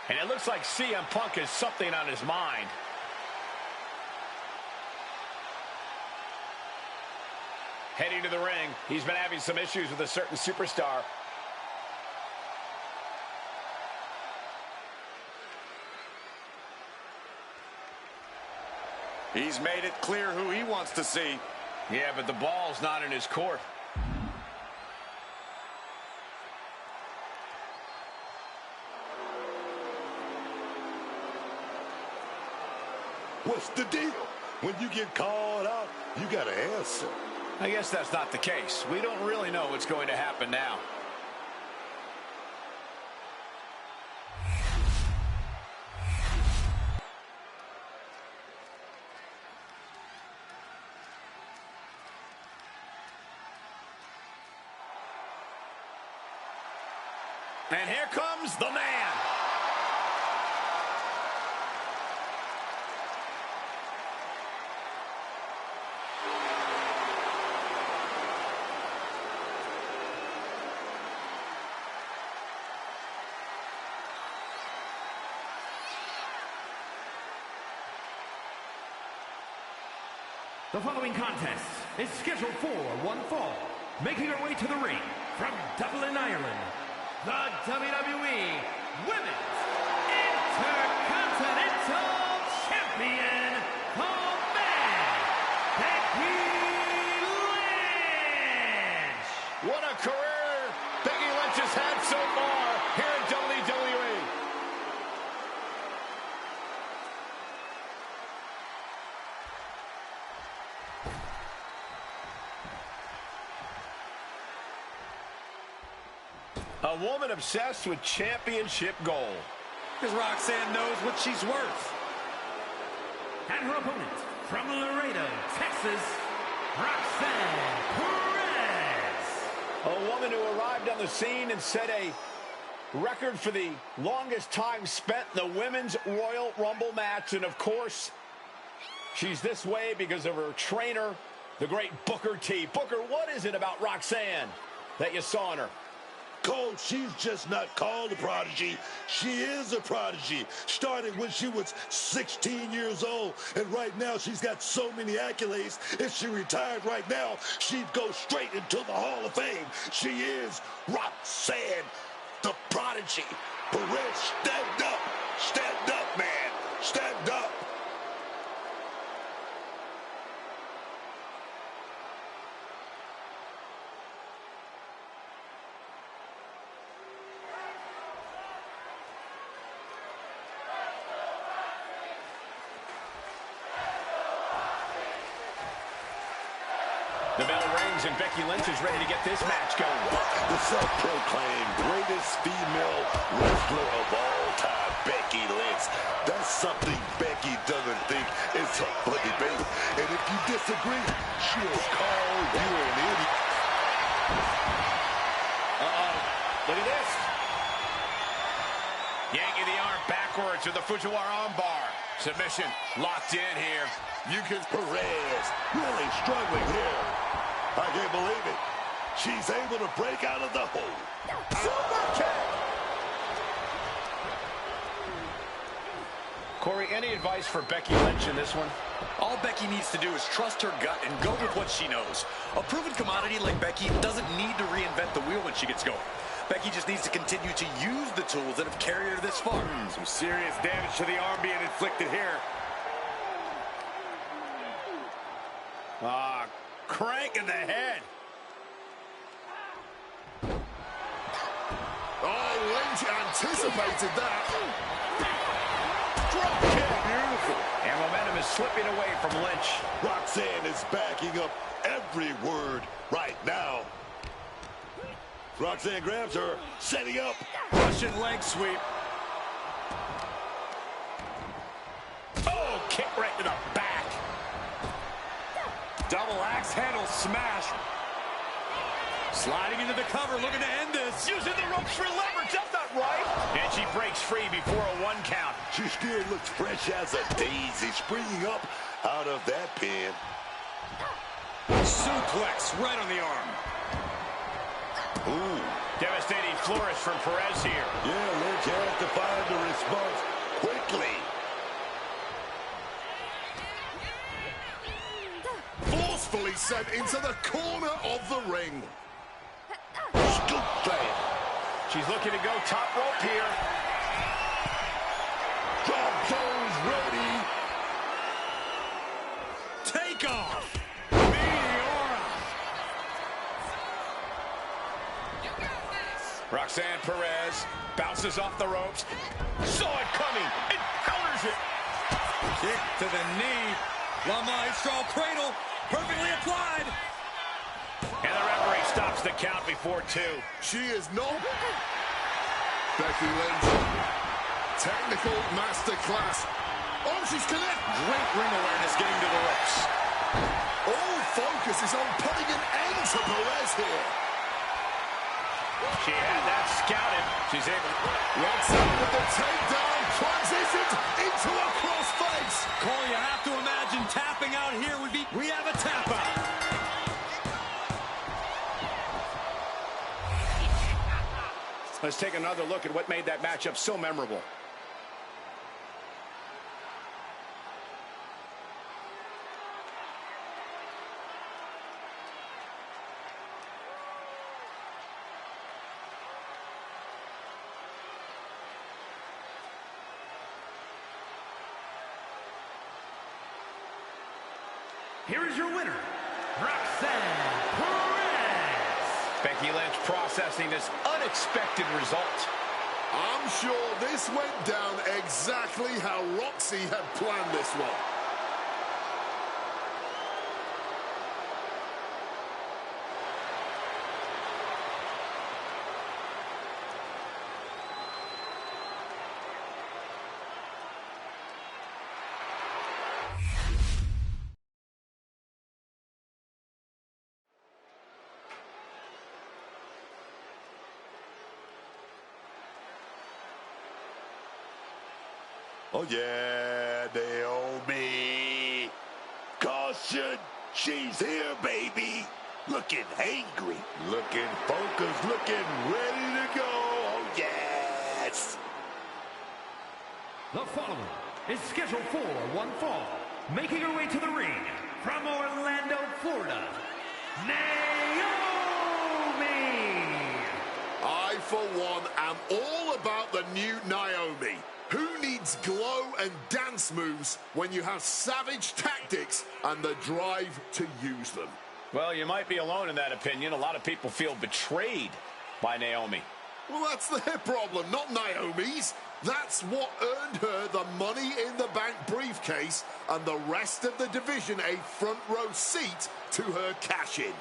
And it looks like CM Punk has something on his mind. Heading to the ring, he's been having some issues with a certain superstar. He's made it clear who he wants to see. Yeah, but the ball's not in his court. What's the deal? When you get called out, you got to answer. I guess that's not the case. We don't really know what's going to happen now. And here comes the man. The following contest is scheduled for one fall. Making her way to the ring from Dublin, Ireland, the WWE Women's Intercontinental Champion, the man, Becky Lynch. What a career Becky Lynch has had so far here in WWE. A woman obsessed with championship gold. Because Roxanne knows what she's worth. And her opponent from Laredo, Texas, Roxanne Perez. A woman who arrived on the scene and set a record for the longest time spent in the Women's Royal Rumble match. And of course, she's this way because of her trainer, the great Booker T. Booker, what is it about Roxanne that you saw in her? Coach, she's just not called a prodigy. She is a prodigy. Started when she was 16 years old, and right now she's got so many accolades. If she retired right now, she'd go straight into the Hall of Fame. She is Roxanne, the prodigy. Perez, stand up. Stand up, man. Stand up. The bell rings and Becky Lynch is ready to get this match going. The self-proclaimed greatest female wrestler of all time, Becky Lynch. That's something Becky doesn't think is up for debate. And if you disagree, she'll call you an idiot. Look at this. Yanking the arm backwards with the Fujiwara arm bar. Submission locked in here. You can Perez really struggling here. I can't believe it. She's able to break out of the hole. Super kick. Corey, any advice for Becky Lynch in this one? All Becky needs to do is trust her gut and go with what she knows. A proven commodity like Becky doesn't need to reinvent the wheel when she gets going. Becky just needs to continue to use the tools that have carried her this far. Some serious damage to the arm being inflicted here. Crank in the head. Oh, Lynch anticipated that. Drop kick. Beautiful. And momentum is slipping away from Lynch. Roxanne is backing up every word right now. Roxanne grabs her, setting up. Russian leg sweep. Oh, kick right to the back. Double axe handle smash. Sliding into the cover, looking to end this. Using the ropes for leverage, that's not right. And she breaks free before a 1 count. She still looks fresh as a daisy, springing up out of that pin. Suplex right on the arm. Ooh. Devastating flourish from Perez here. Yeah, Lynch has to find the response quickly. Forcefully sent into the corner of the ring. Good plan. She's looking to go top rope here. Drop those ready. Take off. Roxanne Perez bounces off the ropes. Saw it coming and counters it. Kick to the knee. La Maestro cradle. Perfectly applied. And the referee stops the count before 2. She is not. Becky Lynch. Technical masterclass. Oh, she's connected. Great ring awareness getting to the ropes. All focus is on putting an end to Perez here. She had that scouted. She's able to... Roxanne with the takedown, transitioned into a crossface. Cole, you have to imagine tapping out here would be... We have a tap out. Let's take another look at what made that matchup so memorable. Here is your winner, Roxanne Perez. Becky Lynch processing this unexpected result. I'm sure this went down exactly how Roxy had planned this one. Oh, yeah, Naomi. Caution, she's here, baby. Looking angry, looking focused, looking ready to go. Oh, yes. The following is scheduled for one fall. Making her way to the ring from Orlando, Florida, Naomi. I, for one, am all about the new Naomi. Who needs glow and dance moves when you have savage tactics and the drive to use them? Well, you might be alone in that opinion. A lot of people feel betrayed by Naomi. Well, that's their problem, not Naomi's. That's what earned her the Money in the Bank briefcase and the rest of the division a front row seat to her cash-in.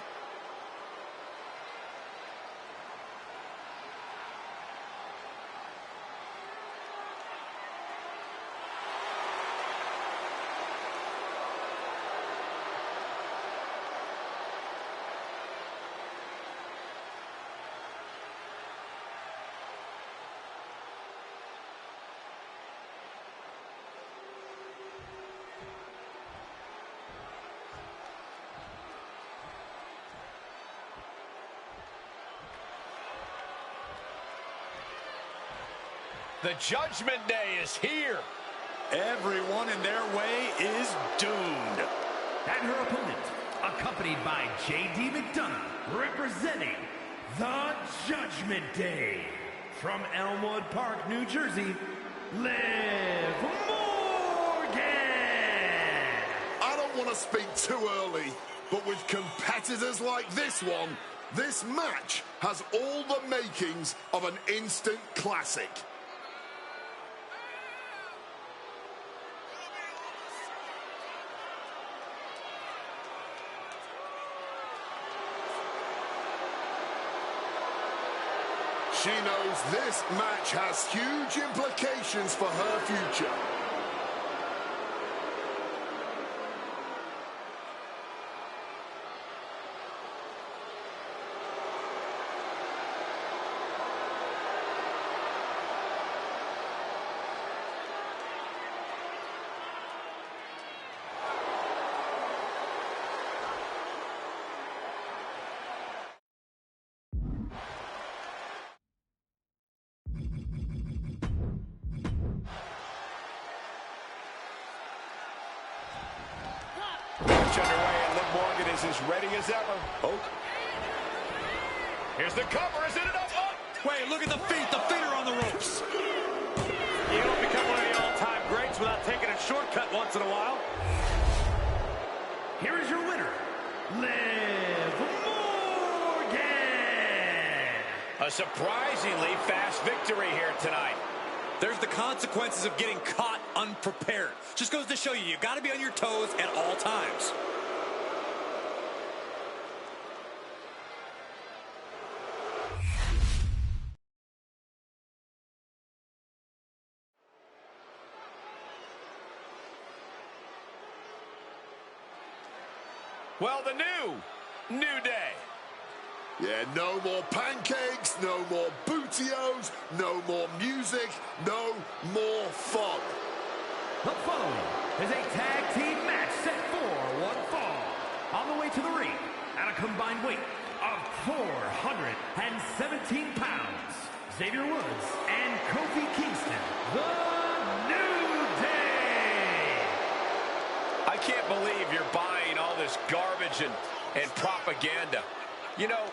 The Judgment Day is here. Everyone in their way is doomed. And her opponent, accompanied by J.D. McDonough, representing the Judgment Day. From Elmwood Park, New Jersey, Liv Morgan. I don't want to speak too early, but with competitors like this one, this match has all the makings of an instant classic. She knows this match has huge implications for her future. match underway, and Liv Morgan is as ready as ever. Oh. Here's the cover. Is it enough? Oh. Wait, look at the feet. The feet are on the ropes. You don't become one of the all-time greats without taking a shortcut once in a while. Here is your winner, Liv Morgan. A surprisingly fast victory here tonight. There's the consequences of getting caught unprepared. Just goes to show you got to be on your toes at all times. Well, the New Day. Yeah, no more pancakes, no more bootios, no more music, no more fun. The following is a tag team match set for one fall. On the way to the ring, at a combined weight of 417 pounds, Xavier Woods and Kofi Kingston, the New Day. I can't believe you're buying all this garbage and propaganda. You know,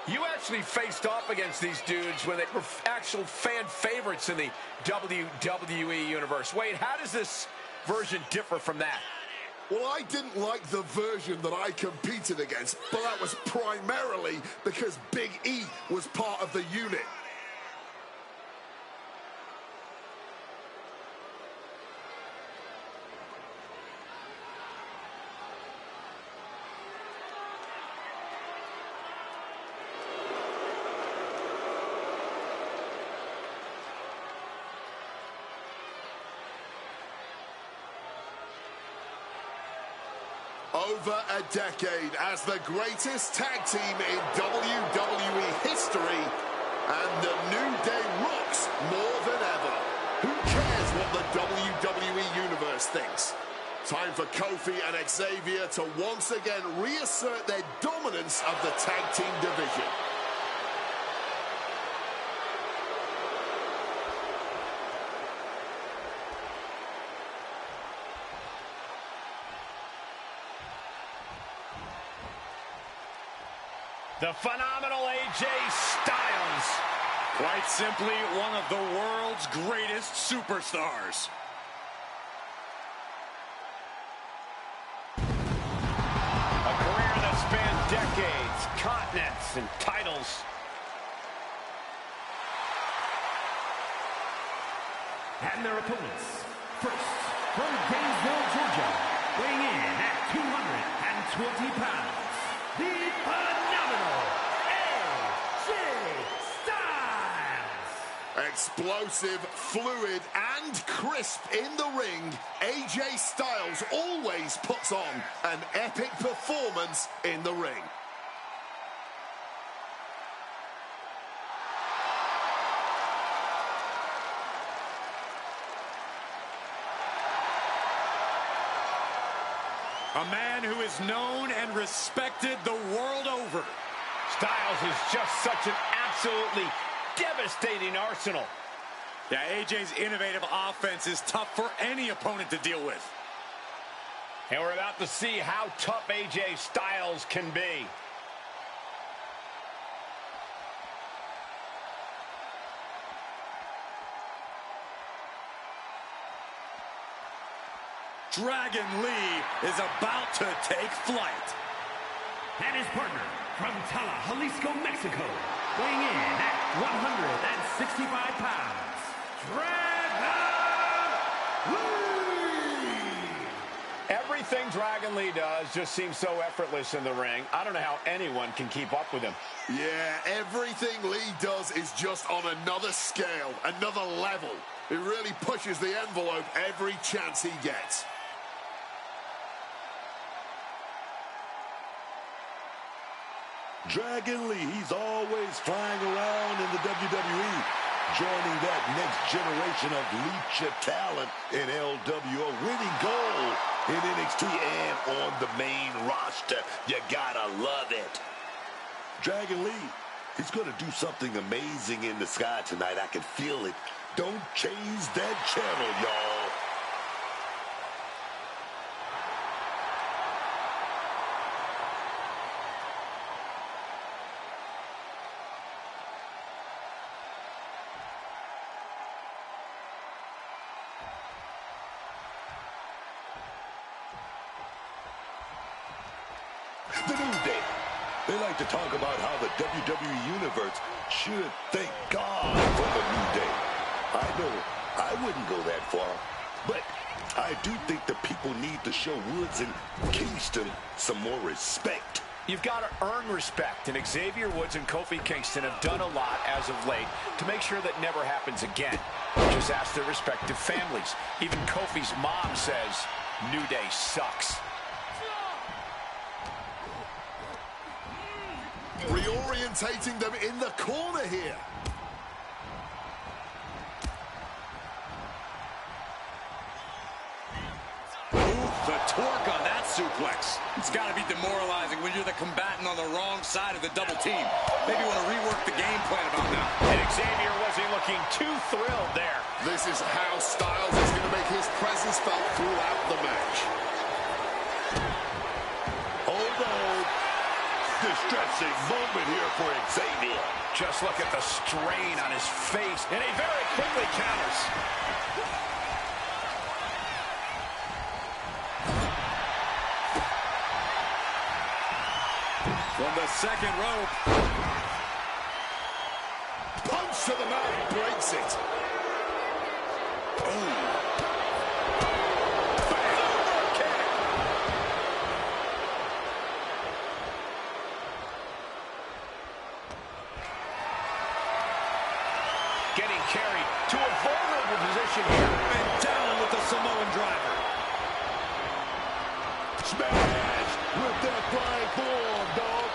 you actually faced off against these dudes when they were actual fan favorites in the WWE universe. Wade, how does this version differ from that? Well, I didn't like the version that I competed against, but that was primarily because Big E was part of the unit. Over a decade as the greatest tag team in WWE history, and the New Day rocks more than ever. Who cares what the WWE Universe thinks? Time for Kofi and Xavier to once again reassert their dominance of the tag team division. The phenomenal AJ Styles. Quite simply, one of the world's greatest superstars. A career that spanned decades, continents, and titles. And their opponents. First, from Gainesville, Georgia, weighing in at 220 pounds, the phenomenal AJ Styles. Explosive, fluid, and crisp in the ring, AJ Styles always puts on an epic performance in the ring. A man who is known and respected the world over. Styles is just such an absolutely devastating arsenal. Yeah, AJ's innovative offense is tough for any opponent to deal with. And we're about to see how tough AJ Styles can be. Dragon Lee is about to take flight. And his partner from Tala, Jalisco, Mexico, weighing in at 165 pounds, Dragon Lee! Everything Dragon Lee does just seems so effortless in the ring. I don't know how anyone can keep up with him. Yeah, everything Lee does is just on another scale, another level. He really pushes the envelope every chance he gets. Dragon Lee, he's always flying around in the WWE, joining that next generation of Lucha talent in LWO, winning gold in NXT and on the main roster. You gotta love it. Dragon Lee, he's gonna do something amazing in the sky tonight. I can feel it. Don't change that channel, y'all. The New Day. They like to talk about how the WWE Universe should thank God for the New Day. I know I wouldn't go that far, but I do think the people need to show Woods and Kingston some more respect. You've got to earn respect, and Xavier Woods and Kofi Kingston have done a lot as of late to make sure that never happens again. Just ask their respective families. Even Kofi's mom says, New Day sucks. Reorientating them in the corner here. The torque on that suplex. It's got to be demoralizing when you're the combatant on the wrong side of the double team. Maybe you want to rework the game plan about now. And Xavier wasn't looking too thrilled there. This is how Styles is going to make his presence felt throughout the match. Hold on. Distressing moment here for Xavier. Just look at the strain on his face, and he very quickly counters. From the second rope. Punch to the mouth, breaks it. Oh. Getting carried to a vulnerable position here. And down with the Samoan driver. Smash with that flying forearm, dog.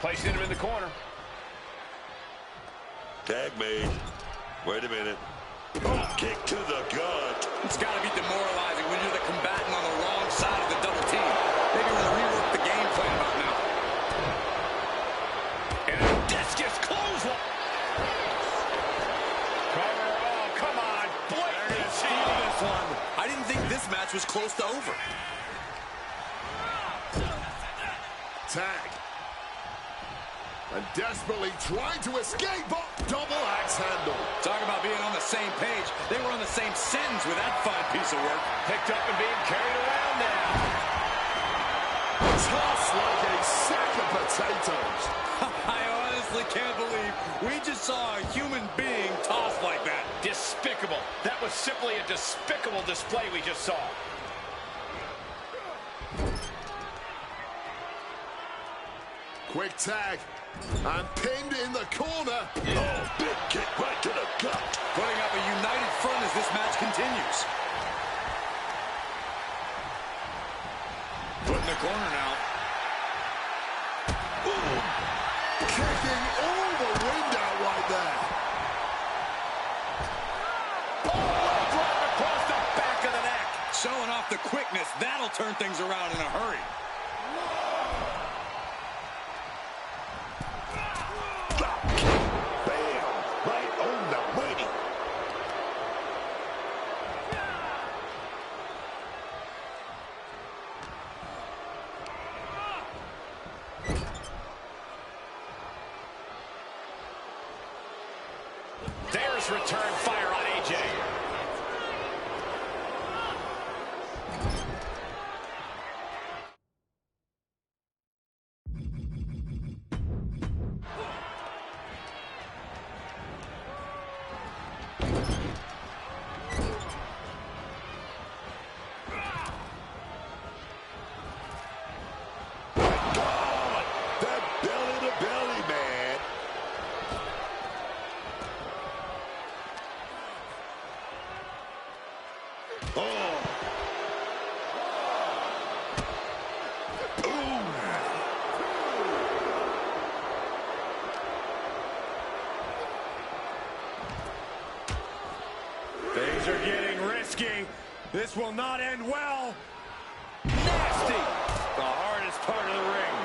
Placing him in the corner. Tag made. Wait a minute. Oh, kick to the gut. It's got to be demoralizing when you're the combatant on the wrong side of the double team. Maybe you want to rework the game plan about now. And a discus clothesline. Cover. Oh, come on. Blatant steal this one. I didn't think this match was close to over. Tag. And desperately trying to escape. Oh, double axe handle. Talk about being on the same page. They were on the same sentence with that fine piece of work. Picked up and being carried around now. Tossed like a sack of potatoes. I honestly can't believe we just saw a human being tossed like that. Despicable. That was simply a despicable display we just saw. Quick tag. And pinned in the corner. Oh, big kick right to the gut. Putting up a united front as this match continues. Put in the corner now. Boom. Kicking all the wind out right there. Oh, drop across the back of the neck. Showing off the quickness. That'll turn things around in a hurry. There's return fire on AJ. Things are getting risky. This will not end well. Nasty. The hardest part of the ring.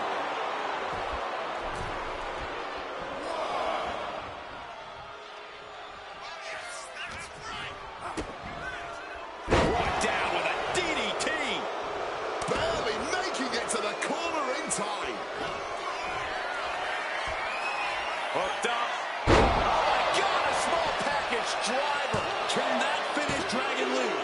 Brought down with a DDT. Barely making it to the corner in time. Hooked up. Oh my God, a small package driver. Can that finish Dragon Lee?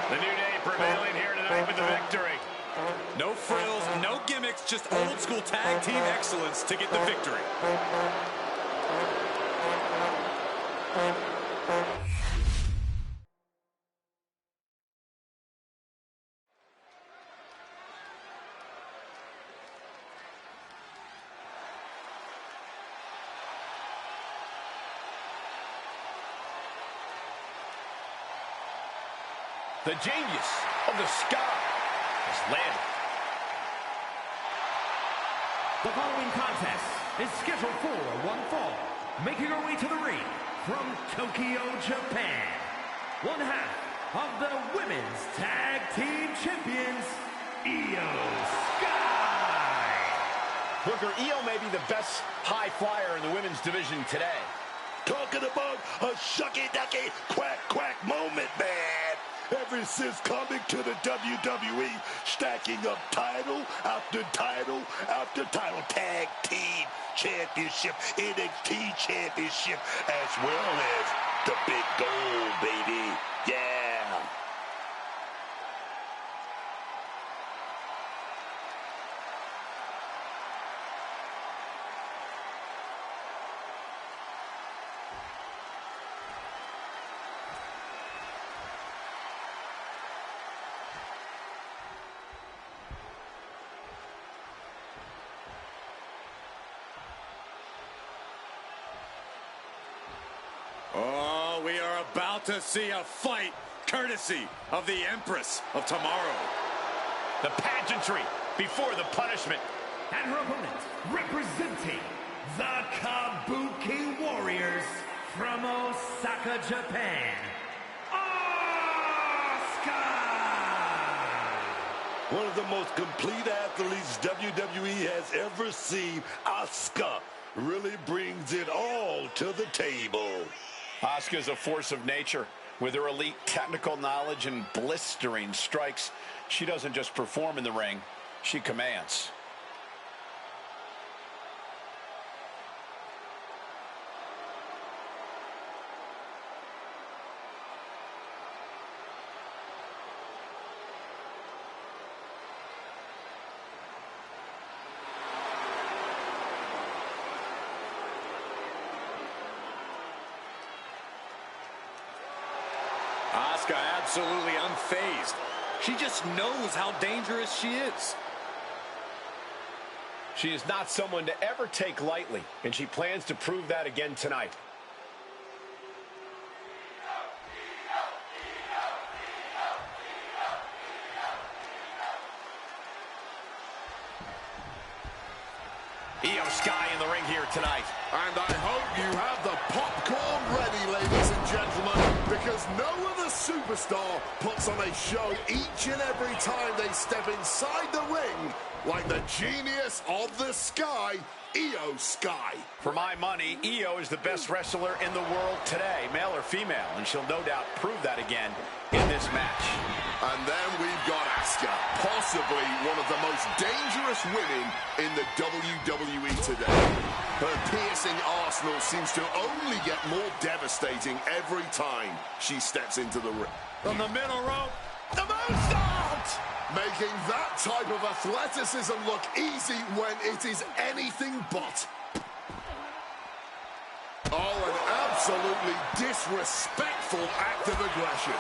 The New Day prevailing here tonight with the victory. No frills, no gimmicks, just old school tag team excellence to get the victory. The genius of the sky has landed. The following contest is scheduled for one fall. Making her way to the ring from Tokyo, Japan. One half of the Women's Tag Team Champions, Io Sky. Booker, Io may be the best high flyer in the women's division today. Talking about a shucky-ducky, quack-quack moment, man. Ever since coming to the WWE, stacking up title after title after title. Tag Team Championship, NXT Championship, as well as the big gold, baby. Yeah. Oh, we are about to see a fight courtesy of the Empress of Tomorrow. The pageantry before the punishment. And her opponent, representing the Kabuki Warriors from Osaka, Japan, Asuka! One of the most complete athletes WWE has ever seen. Asuka really brings it all to the table. Asuka's a force of nature. With her elite technical knowledge and blistering strikes, she doesn't just perform in the ring, she commands. Asuka absolutely unfazed. She just knows how dangerous she is. She is not someone to ever take lightly, and she plans to prove that again tonight. Io Sky in the ring here tonight. And I hope you have the popcorn ready, ladies and gentlemen, because no other superstar puts on a show each and every time they step inside the ring like the genius of the Sky, Io Sky. For my money, Io is the best wrestler in the world today, male or female, and she'll no doubt prove that again in this match. And then we've got Asuka, possibly one of the most dangerous women in the WWE today. Her piercing arsenal seems to only get more devastating every time she steps into the ring. From the middle rope, the moonsault! Making that type of athleticism look easy when it is anything but. Oh, an absolutely disrespectful act of aggression.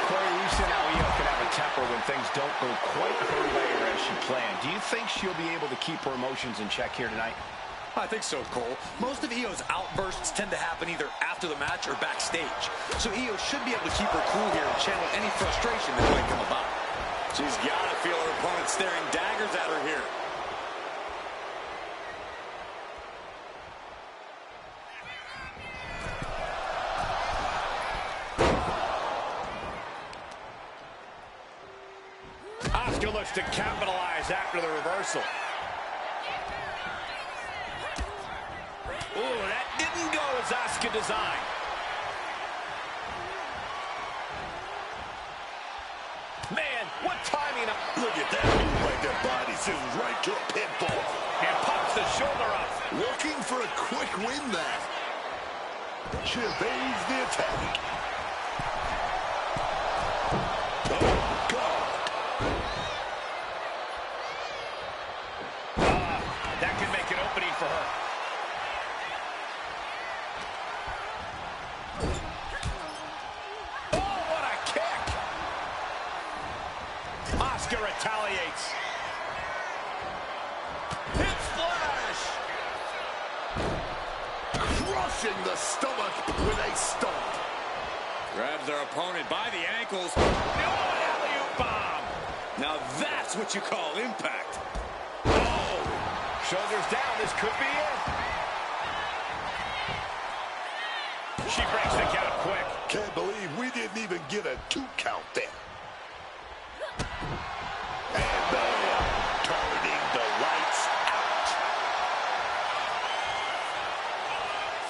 Corey, we've seen how Io can have a temper when things don't go quite her way or as she planned. Do you think she'll be able to keep her emotions in check here tonight? I think so, Cole. Most of Io's outbursts tend to happen either after the match or backstage. So Io should be able to keep her cool here and channel any frustration that might come about. She's got to feel her opponent staring daggers at her here. Asuka looks to capitalize after the reversal. Ooh, that didn't go as Asuka designed. Man, what timing. Look at that move right there. Body scissors right to a pinfall. And pops the shoulder up. Looking for a quick win there. She evades the attack. retaliates. Hip splash! Crushing the stomach with a stomp. Grabs their opponent by the ankles. Oh, an alley-oop bomb. Now that's what you call impact. Oh! Shoulders down. This could be it. She breaks the count quick. Can't believe we didn't even get a 2 count there. And bam, turning the lights out.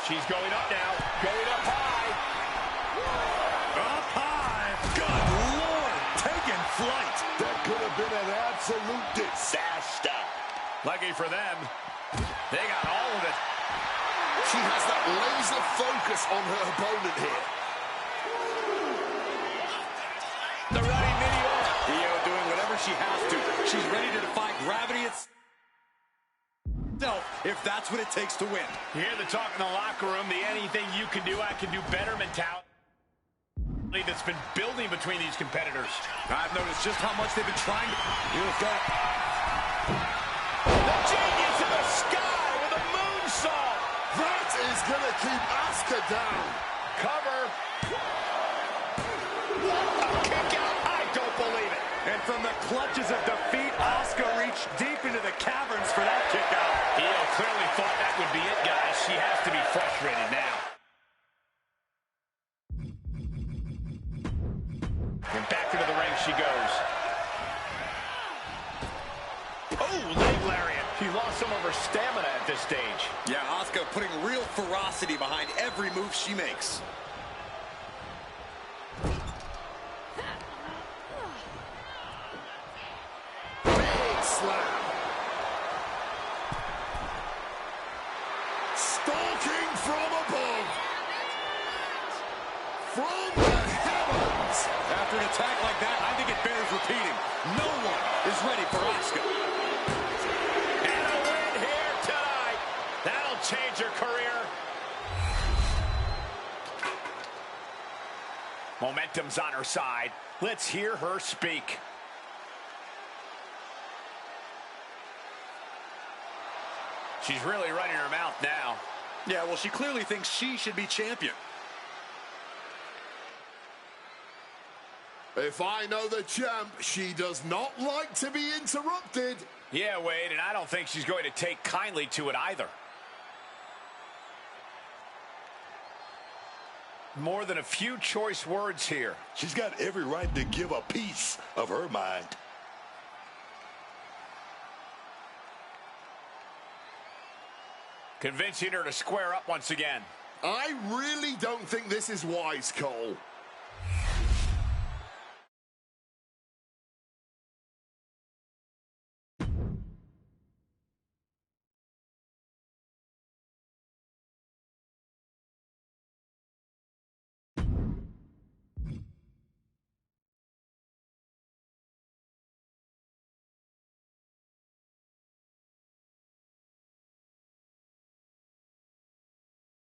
She's going up now. Going up high. Up high. Good Lord. Taking flight. That could have been an absolute disaster. Lucky for them, they got all of it. She has that laser focus on her opponent here. The running video. Io doing whatever she has to. She's ready to defy gravity itself if that's what it takes to win. You hear the talk in the locker room, the anything you can do, I can do better mentality that's been building between these competitors. I've noticed just how much they've been trying to... Here's that. The genius in the sky with a moonsault. That is going to keep Asuka down. Cover. What a kick out. I don't believe it. And from the clutches of defeat, Asuka reached deep into the caverns for that kick out. Io clearly thought that would be it, guys. She has to be frustrated now. And back into the ring she goes. Oh, leg lariat. She lost some of her stamina at this stage. Yeah, Asuka putting real ferocity behind every move she makes. Big slam. Stalking from above. From the heavens. After an attack like that, I think it bears repeating. No one is ready for Asuka. And a win here tonight. That'll change her career. Momentum's on her side. Let's hear her speak. She's really running her mouth now. Yeah, well, she clearly thinks she should be champion. If I know the champ, she does not like to be interrupted. Yeah, Wade, and I don't think she's going to take kindly to it either. More than a few choice words here. She's got every right to give a piece of her mind. Convincing her to square up once again. I really don't think this is wise, Cole.